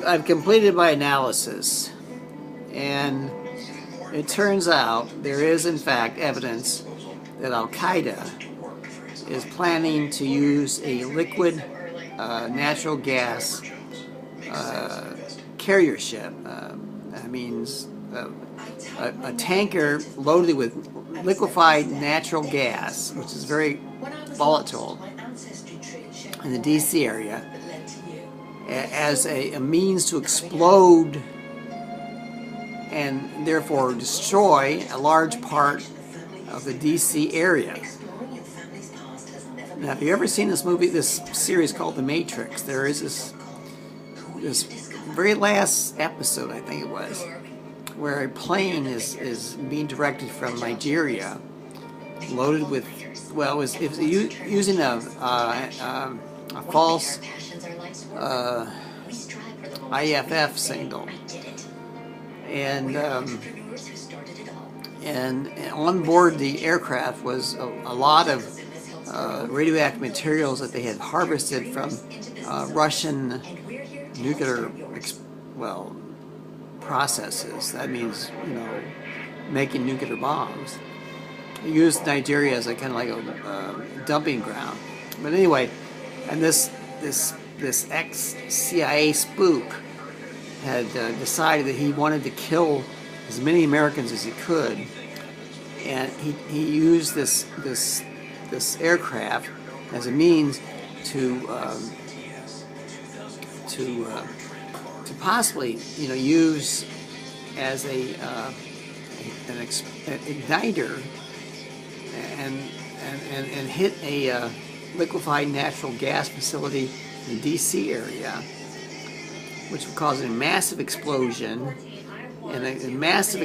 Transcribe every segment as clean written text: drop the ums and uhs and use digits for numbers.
I've completed my analysis, and it turns out there is in fact evidence that Al-Qaeda is planning to use a liquid natural gas carrier ship. That means a tanker loaded with liquefied natural gas, which is very volatile in the DC area, as a means to explode and therefore destroy a large part of the DC area. Now, have you ever seen this movie, this series called The Matrix? There is this very last episode, I think it was, where a plane is being directed from Nigeria, loaded with, well, it was using a false IFF signal, and on board the aircraft was a lot of radioactive materials that they had harvested from Russian nuclear processes. That means, making nuclear bombs. They used Nigeria as a kind of like a dumping ground. But anyway, and this ex-CIA spook had decided that he wanted to kill as many Americans as he could, and he used this aircraft as a means to possibly use as an igniter and hit a liquefied natural gas facility in the DC area, which would cause a massive explosion and a massive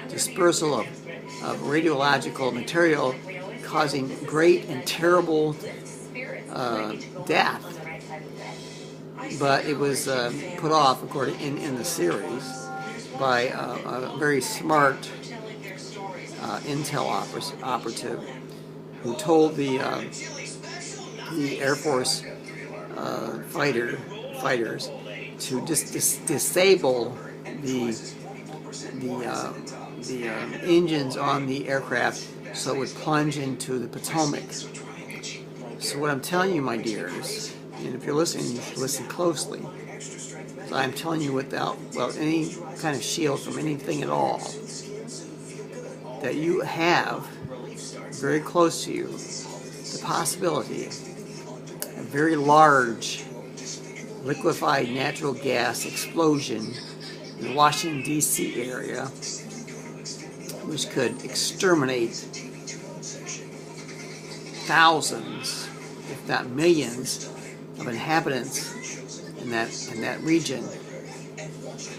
dispersal of radiological material, causing great and terrible death. But it was put off, according in the series, by a very smart intel operative who told the Air Force fighters to just disable the engines on the aircraft so it would plunge into the Potomac. So what I'm telling you, my dears, and if you're listening, you should listen closely. So I'm telling you without any kind of shield from anything at all, that you have very close to you the possibility of a very large liquefied natural gas explosion in the Washington, D.C. area, which could exterminate thousands, if not millions, of inhabitants in that region.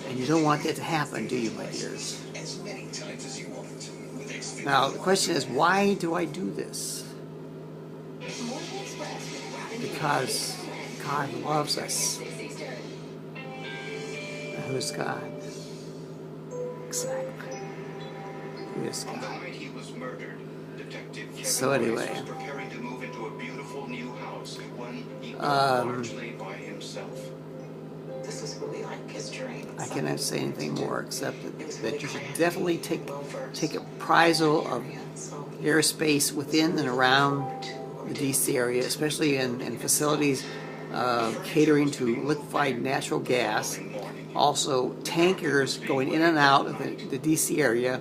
And you don't want that to happen, do you, my dears? Now, the question is, why do I do this? Because God loves us. Who's God? Exactly. Who is God? So anyway, I cannot say anything more except that you should definitely take appraisal of airspace within and around the DC area, especially in facilities catering to liquefied natural gas. Also, tankers going in and out of the DC area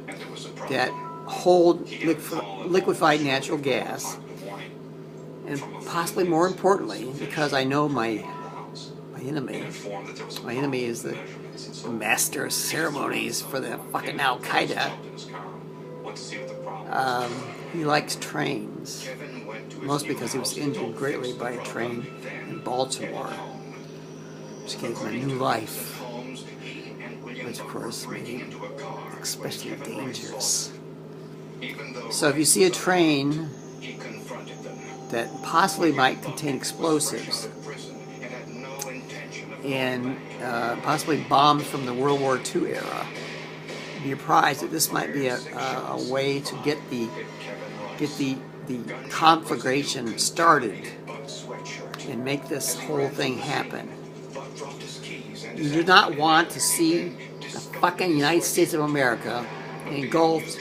that hold liquefied natural gas. And possibly more importantly, because I know my enemy is the master of ceremonies for the fucking Al-Qaeda. He likes trains, mostly because he was injured greatly by a train in Baltimore, which gave him a new life, which of course made him especially dangerous. So if you see a train that possibly might contain explosives and possibly bombs from the World War II era, be apprised that this might be a way to get the conflagration started and make this whole thing happen. You do not want to see the fucking United States of America engulfed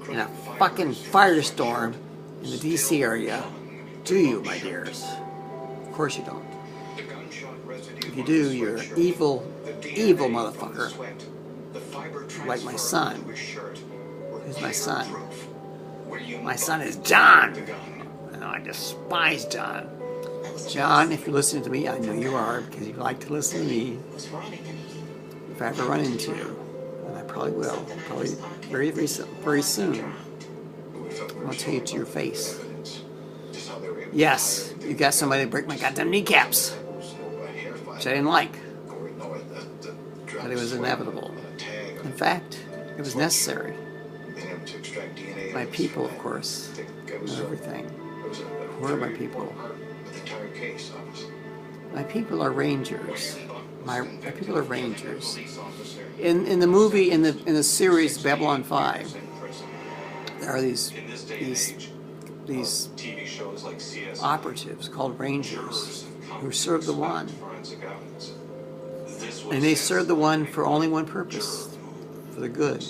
in a fucking firestorm in the DC area, do you, my dears? Of course you don't. If you do, you're an evil, evil motherfucker. Like my son. Who's my son? My son is John. And I despise John. John, if you're listening to me, I know you are, because you like to listen to me. If I ever run into you, and I probably will, probably very soon, I'm going to tell you to your face. Yes, you got somebody to break my goddamn kneecaps, which I didn't like, but it was inevitable. In fact, it was necessary. My people, of course, and everything. Who are my people? My people are rangers. My people are rangers. In the movie, in the series Babylon 5, there are these operatives called rangers who serve the One, and they serve the One for only one purpose: for the good,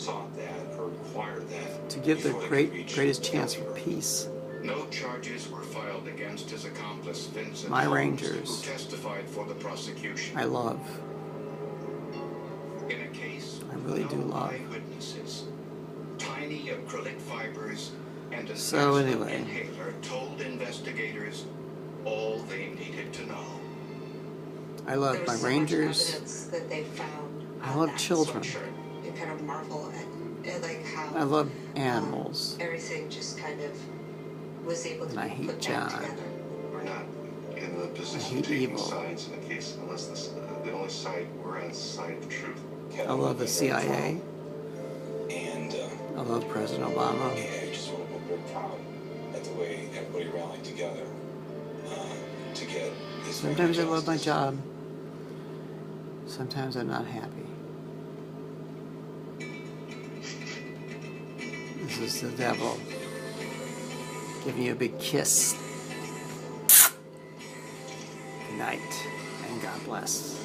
to give the greatest chance for peace. No charges were filed against his accomplice, Vincent, my Rangers, who testified for the prosecution. I love. In a case, I really do love. Eyewitnesses, tiny acrylic fibers, and a so anyway, inhaler told investigators all they needed to know. I love my Rangers. That they found I love children. You kind of marvel at like how I love animals. Everything just kind of was able to and be I hate put John. back together. We're not in the position I of hate taking evil. sides in the case unless the only side we're on is the side of truth. I love the CIA. And I love President Obama. I just want to be very proud at the way everybody rallied together to get this. Sometimes I love my job. Sometimes I'm not happy. This is the devil giving you a big kiss. Good night, and God bless.